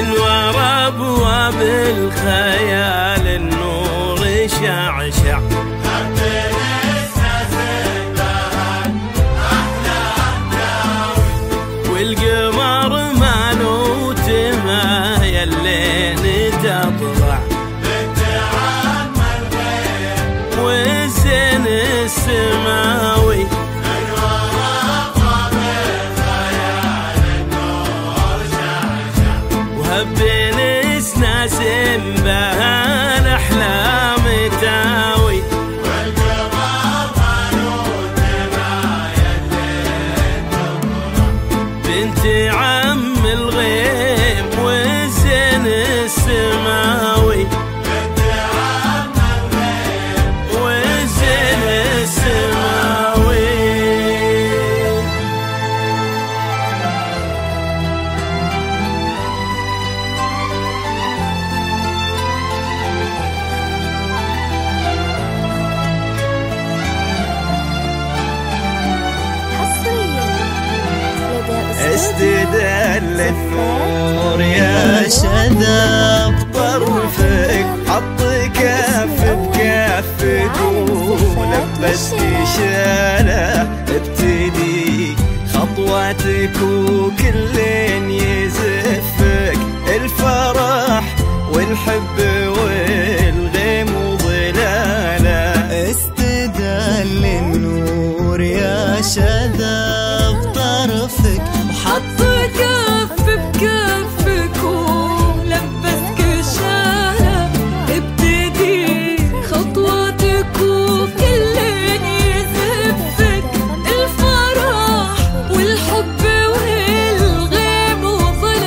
من ورا ابواب الخيال النور شعشع. والقمر مالو تمايل لين تطلع والزين السماوي من ورا ابواب الخيال النور شعشع. وهبين اسناس بها الاحلام تاوي والقمر مالو تمايل لين تطلع بنت عم الغيم والزين السماوي استدل النور يا شذا بطرفك حط كف بكفك ولبست شاله ابتدي خطواتك وكلين يزفك الفرح والحب والغيم وظلاله. استدل النور يا شذا بطرفك حط كف بكفك ولبسك شاله ابتدي خطواتك وكلين يزفك الفرح والحب والغيم وظلال.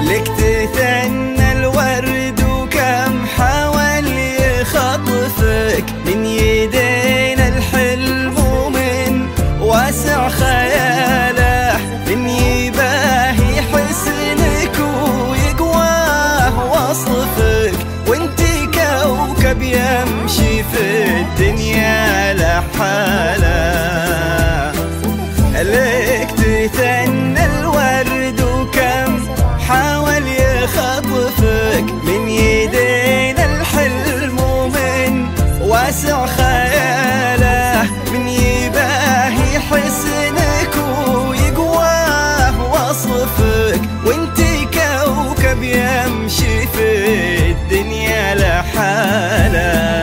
لك تثنى الورد وكم حاول يخطفك من يدين الحلم ومن واسع خياله من يباهي حسنك ويقواه وصفك وانتي كوكب يمشي في الدنيا لحاله. لك تثنى الورد وكم حاول يخطفك من يدين الحلم ومن واسع خياله من يباهي حسنك ويقواه وصفك وانتي كوكب يمشي في الدنيا لحاله.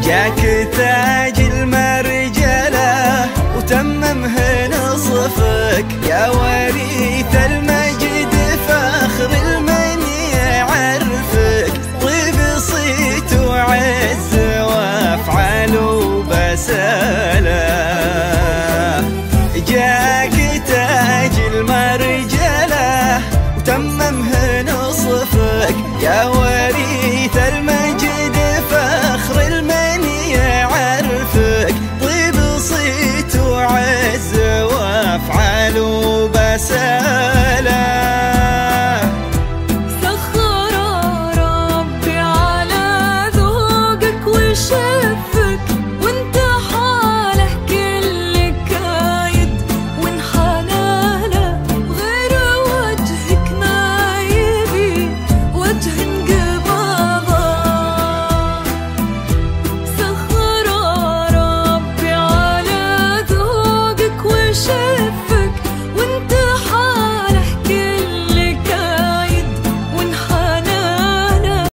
جاك تاج المرجلة وتممه نصفك يا وريث